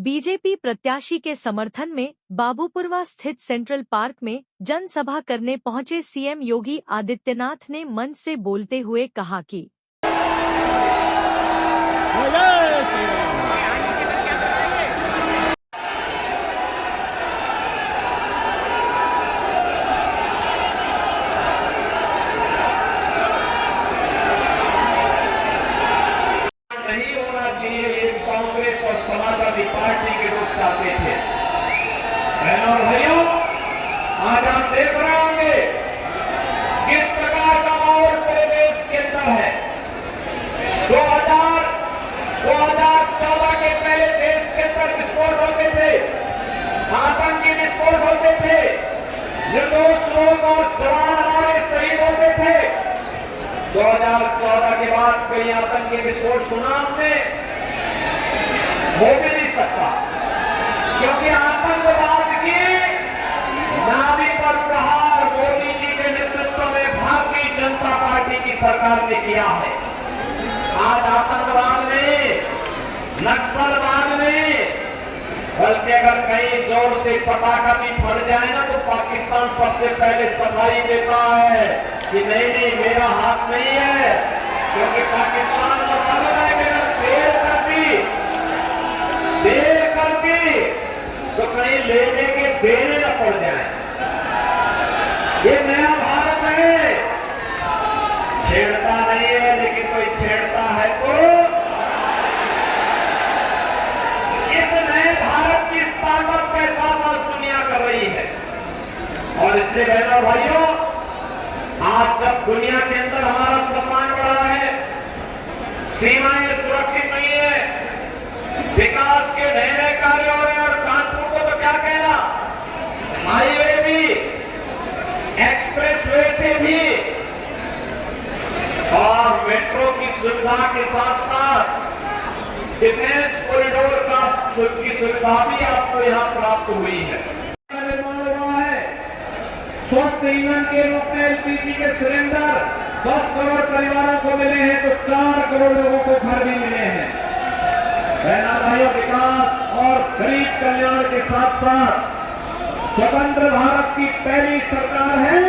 BJP प्रत्याशी के समर्थन में बाबूपुरवा स्थित सेंट्रल पार्क में जनसभा करने पहुंचे सीएम योगी आदित्यनाथ ने मंच से बोलते हुए कहा कि कांग्रेस और समाजवादी पार्टी के लोग चाहते थे। बहनों और भाइयों, आज आप देख रहे होंगे किस प्रकार का माहौल पूरे देश के अंदर है। 2014 के पहले देश के अंदर विस्फोट होते थे, आतंकी विस्फोट होते थे, निर्दोष लोग और जवान हमारे शहीद होते थे। 2014 के बाद कई आतंकी विस्फोट सुना हमने, हो भी नहीं सकता, क्योंकि आतंकवाद की नाभि पर प्रहार मोदी जी के नेतृत्व में भारतीय जनता पार्टी की सरकार ने किया है। आज आतंकवाद में, नक्सलवाद में, बल्कि अगर कहीं जोर से पटाखा भी फट जाए ना तो पाकिस्तान सबसे पहले सफाई देता है कि नहीं मेरा हाथ नहीं है, क्योंकि पाकिस्तान को मालूम है कि देर कर दी तो कहीं लेने के देने न पड़ जाए। ये नया भारत है, छेड़ता नहीं है, लेकिन कोई छेड़ता है तो इस नए भारत की ताकत का एहसास आज दुनिया कर रही है। और इसलिए बहनों भाइयों, आज जब दुनिया के अंदर हमारा सम्मान बढ़ा है, सीमाएं सुरक्षित नहीं है, विकास के नए नए कार्य हो रहे हैं, और कानपुर को तो क्या कहना, हाईवे भी, एक्सप्रेसवे से भी, और मेट्रो की सुविधा के साथ साथ डिफेंस कॉरिडोर की सुविधा भी आपको यहां प्राप्त हुई है। निर्माण हुआ है, स्वस्थ ईंधन के रूप में एलपीजी के सिलेंडर 10 करोड़ परिवारों को मिले हैं, तो 4 करोड़ लोगों को घर भी मिले हैं। बहना भाइयों, विकास और गरीब कल्याण के साथ साथ स्वतंत्र भारत की पहली सरकार है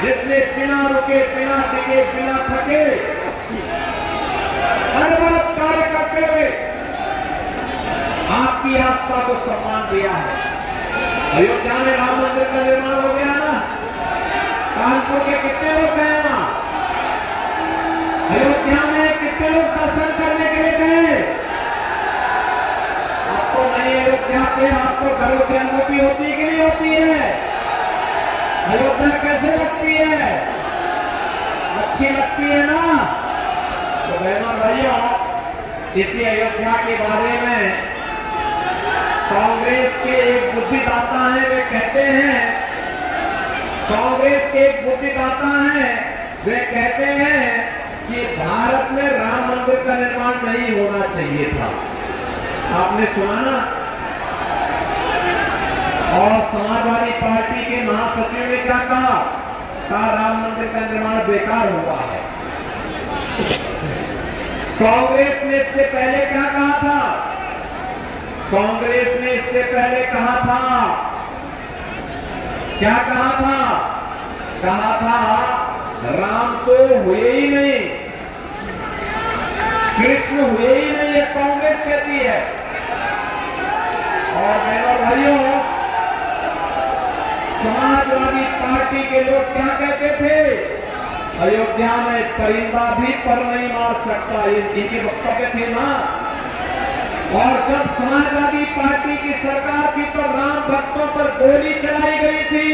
जिसने बिना रुके, बिना टिके, बिना थके हर बात कार्य करते हुए आपकी आस्था को सम्मान दिया है। अयोध्या में राम मंदिर का निर्माण हो गया ना, कानपुर के कितने लोग गए वहां, अयोध्या में कितने लोग दर्शन करने के लिए गए। आपको नहीं अयोध्या के, आपको घरों की अनुमति होती है कि नहीं होती है? अयोध्या कैसे लगती है? अच्छी लगती है ना? तो बहनों भाइयों, इसी अयोध्या के बारे में कांग्रेस के एक बुद्धिदाता हैं, वे कहते हैं, कांग्रेस के एक बुद्धिदाता हैं, वे कहते हैं कि भारत में राम मंदिर का निर्माण नहीं होना चाहिए था। आपने सुना ना? और समाजवादी पार्टी के महासचिव ने क्या कहा? राम मंदिर का निर्माण बेकार हुआ है। कांग्रेस ने इससे पहले क्या कहा था? कांग्रेस ने इससे पहले कहा था, क्या कहा था? कहा था राम तो हुए ही नहीं, कृष्ण हुए ही नहीं, ये कांग्रेस कहती है। और बहनों भाइयों, समाजवादी पार्टी के लोग क्या कहते थे? अयोध्या में परिंदा भी पर नहीं मार सकता, ये इनके वक्तव्य थे ना। और जब समाजवादी पार्टी की सरकार थी तो राम भक्तों पर गोली चलाई गई थी,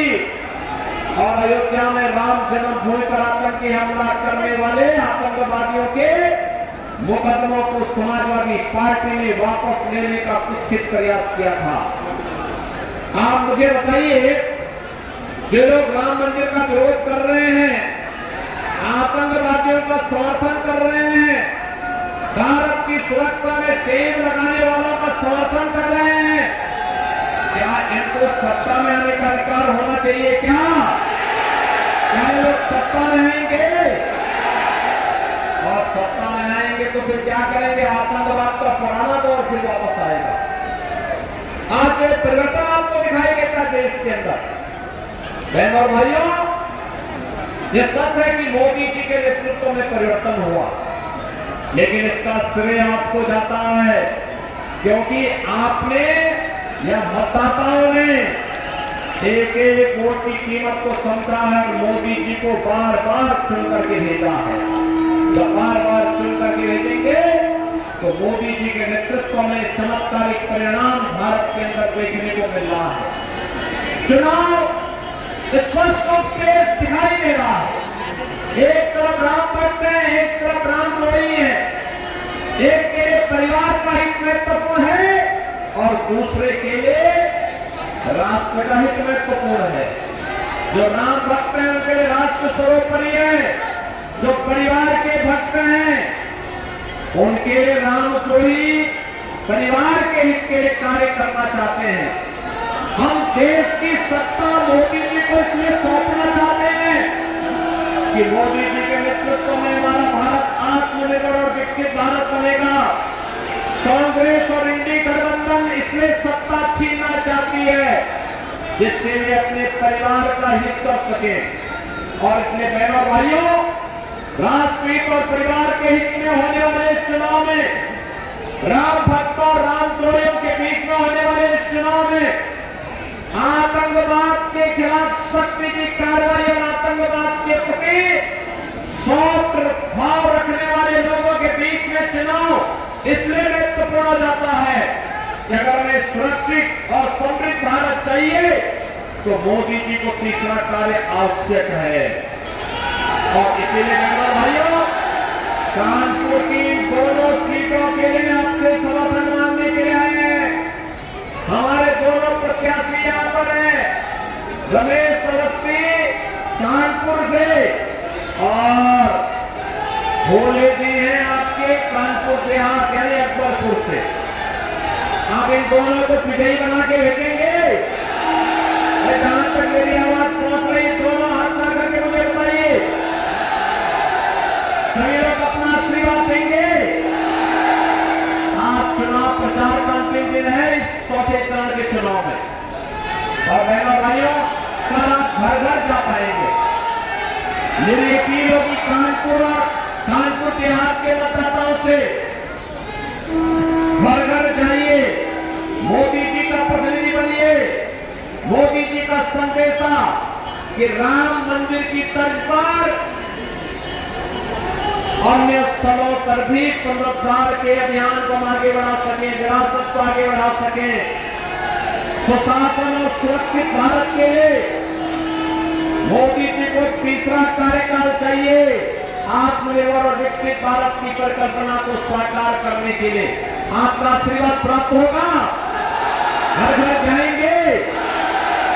और अयोध्या में राम जन्मभूमि पर आतंकी हमला करने वाले आतंकवादियों के मुकदमों को समाजवादी पार्टी ने वापस लेने का कुत्सित प्रयास किया था। आप मुझे बताइए, जो लोग राम मंदिर का विरोध कर रहे हैं, आतंकवादियों का समर्थन कर रहे हैं, भारत की सुरक्षा में सेंध लगाने वालों का समर्थन कर रहे हैं, क्या इनको सत्ता में आने का अधिकार होना चाहिए? क्या ये लोग सत्ता में आएंगे? और सत्ता में आएंगे तो फिर क्या करेंगे? आतंकवाद का पुराना दौर फिर वापस आएगा। आज ये परिवर्तन आपको दिखाई देता है देश के अंदर। बहनों और भाइयों, ये सच है कि मोदी जी के नेतृत्व में परिवर्तन हुआ, लेकिन इसका श्रेय आपको जाता है, क्योंकि आपने या मतदाताओं ने एक एक वोट की कीमत को समझा है और मोदी जी को बार बार चुन करके भेजा है। जब बार बार चुन करके भेजेंगे तो मोदी जी के नेतृत्व में चमत्कारिक परिणाम भारत के अंदर देखने को मिल रहा है। चुनाव स्पष्ट रूप से दिखाई दे रहा है। एक तरफ राम भक्त है, एक तरफ रामद्रोही है। एक के लिए परिवार का हित महत्वपूर्ण है और दूसरे के लिए राष्ट्र का हित महत्वपूर्ण है। जो राम भक्त हैं उनके लिए राष्ट्र सर्वोपरि है, जो परिवार के भक्त हैं उनके लिए रामद्रोही परिवार के हित के लिए कार्य करना चाहते हैं। हम देश की सत्ता मोदी जी को इसलिए सौंपना चाहते हैं कि मोदी जी के नेतृत्व में हमारा भारत आत्मनिर्भर और विकसित भारत बनेगा। कांग्रेस और इंडी गठबंधन इसलिए सत्ता छीनना चाहती है जिससे वे अपने परिवार का हित कर सके। और इसलिए बहनों और भाइयों, राष्ट्रहित और परिवार के हित में होने वाले इस चुनाव में, राम भक्त और रामद्रोहियों के बीच में होने वाले इस चुनाव में आतंकवाद के खिलाफ शक्ति की कार्रवाई और आतंकवाद के प्रति सौम्य भाव रखने वाले लोगों के बीच में चुनाव इसलिए महत्वपूर्ण हो जाता है कि अगर हमें सुरक्षित और समृद्ध भारत चाहिए तो मोदी जी को तीसरा कार्य आवश्यक है। और इसीलिए बहनों भाइयों, कानपुर की दोनों सीटों के लिए आपसे समर्थन मांगने के लिए आए हैं। हमारे दोनों प्रत्याशी यहां पर हैं, रमेश अवस्थी कानपुर से और भोले जी हैं आपके कानपुर से, यानी अकबरपुर से। आप इन दोनों को विजयी बना के भेजेंगे? जहां तक मेरी आवाज पहुंच रही, दोनों हाथ ना करके मुझे बताइए। सभी लोग अपना आशीर्वाद देंगे। आज चुनाव प्रचार का अंतिम दिन है इस चौथे चरण के चुनाव में, और बहनों भाइयों, कल आप घर घर जा पाएंगे। मेरी अपील होगी कानपुर और कानपुर देहात के मतदाताओं से, घर घर जाइए, मोदी जी का प्रतिनिधि बनिए। मोदी जी का संदेशा कि राम मंदिर की तर्ज पर अन्य स्थलों पर भी पुनरुद्धार के अभियान को हम आगे बढ़ा सकें, विरासत को आगे बढ़ा सकें। सुशासन और सुरक्षित भारत के लिए मोदी जी को तीसरा कार्यकाल चाहिए। आत्मनिर्भर और विकसित भारत की परिकल्पना को साकार करने के लिए आपका आशीर्वाद प्राप्त होगा। घर घर जाएंगे,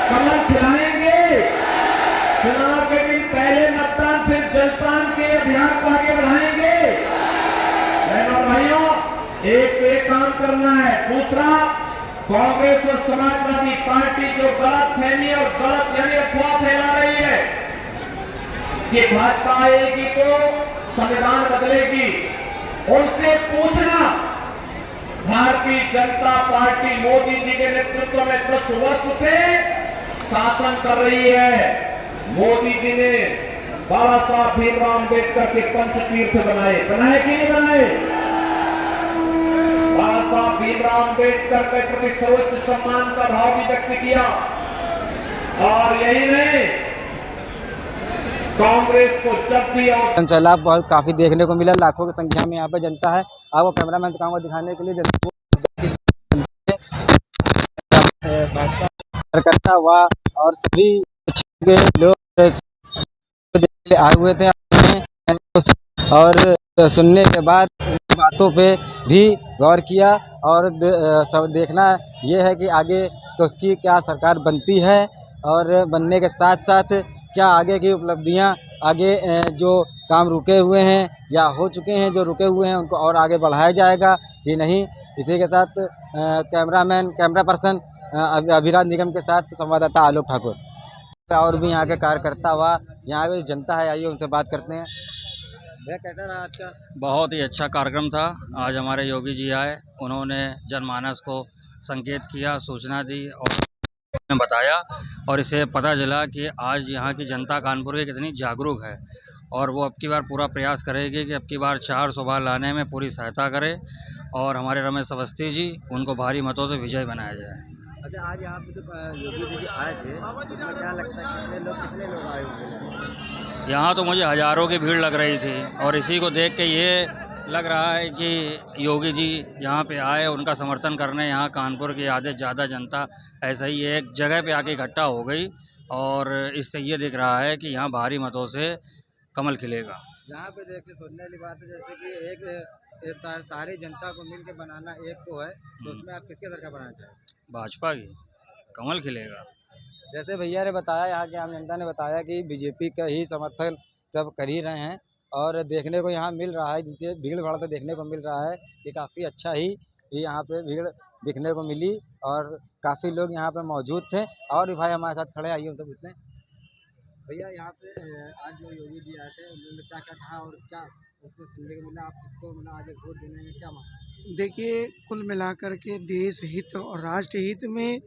कमल खिलाएंगे, चुनाव के दिन पहले मतदान फिर जलपान के अभियान को आगे बढ़ाएंगे। बहनों और भाइयों, एक तो एक काम करना है। दूसरा, कांग्रेस और समाजवादी पार्टी जो गलत फहमी और गलत यानी अफवाह फैला रही है कि भाजपा आएगी तो संविधान बदलेगी, उनसे पूछना, भारतीय जनता पार्टी मोदी जी के नेतृत्व में 10 वर्ष से शासन कर रही है। मोदी जी ने बाबा साहब भीमराव अम्बेडकर के पंचतीर्थ बनाए कि नहीं बनाए? बाबा साहब भीमराव अम्बेडकर के प्रति सर्वोच्च सम्मान का भाव भी व्यक्त किया। और यही नहीं, कांग्रेस को जब भी सैलाब बहुत काफी देखने को मिला, लाखों की संख्या में यहाँ पे जनता है। आपको कैमरामैन से कहूँगा दिखाने के लिए, कार्यकर्ता हुआ और सभी के लोग आए हुए थे और सुनने के बाद बातों पे भी गौर किया। और सब देखना ये है कि आगे तो उसकी क्या सरकार बनती है और बनने के साथ साथ क्या आगे की उपलब्धियां, आगे जो काम रुके हुए हैं या हो चुके हैं, जो रुके हुए हैं उनको और आगे बढ़ाया जाएगा कि नहीं। इसी के साथ कैमरा पर्सन अभिराज निगम के साथ संवाददाता आलोक ठाकुर। और भी यहाँ के कार्यकर्ता हुआ, यहाँ की जनता है, आइए उनसे बात करते हैं। भैया कैसा रहा आज का? बहुत ही अच्छा कार्यक्रम था। आज हमारे योगी जी आए, उन्होंने जनमानस को संकेत किया, सूचना दी और ने बताया और इसे पता चला कि आज यहाँ की जनता कानपुर की कितनी जागरूक है और वो अब की बार पूरा प्रयास करेगी कि अब की बार 400 बार लाने में पूरी सहायता करे और हमारे रमेश अवस्थी जी उनको भारी मतों से विजय बनाया जाए। अच्छा, आज यहाँ पे जो योगी जी आए थे, उसमें क्या लगता है कितने लोग आए होंगे? यहाँ तो मुझे हज़ारों की भीड़ लग रही थी और इसी को देख के ये लग रहा है कि योगी जी यहाँ पे आए, उनका समर्थन करने यहाँ कानपुर की आधे ज़्यादा जनता ऐसा ही एक जगह पे आके इकट्ठा हो गई और इससे ये दिख रहा है कि यहाँ भारी मतों से कमल खिलेगा। यहाँ पे देखिए सोचने वाली बात है, जैसे कि एक सारी जनता को मिल के बनाना एक को है, तो उसमें आप किसके सरकार बनाना चाहेंगे? भाजपा की कमल खिलेगा। जैसे भैया ने बताया, यहाँ के आम जनता ने बताया कि बीजेपी का ही समर्थन सब कर ही रहे हैं और देखने को यहाँ मिल रहा है, जिनके भीड़ भाड़ तो देखने को मिल रहा है कि काफ़ी अच्छा ही यहाँ पे भीड़ दिखने को मिली और काफ़ी लोग यहाँ पे मौजूद थे। और भी भाई हमारे साथ खड़े, आइए उनसे पूछते हैं। भैया, यहाँ पे आज जो योगी जी आए थे, उन्होंने क्या क्या कहा और क्या उसको सुनने को मिला? आप किसको मतलब आगे वोट देने में क्या मांग? देखिए, कुल मिलाकर के देश हित और राष्ट्र हित में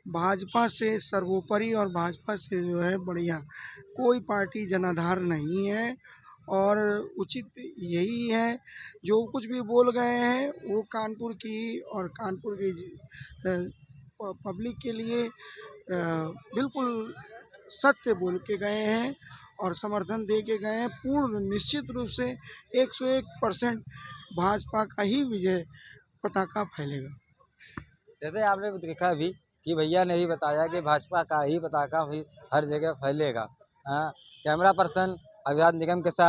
भाजपा से सर्वोपरि और भाजपा से जो है बढ़िया कोई पार्टी जनाधार नहीं है और उचित यही है। जो कुछ भी बोल गए हैं वो कानपुर की और कानपुर की पब्लिक के लिए बिल्कुल सत्य बोल के गए हैं और समर्थन दे के गए हैं। पूर्ण निश्चित रूप से 101% भाजपा का ही विजय पताका फैलेगा। जैसे आपने देखा भी कि भैया ने ही बताया कि भाजपा का ही पताका भी हर जगह फैलेगा। कैमरा पर्सन अभियान निगम के साथ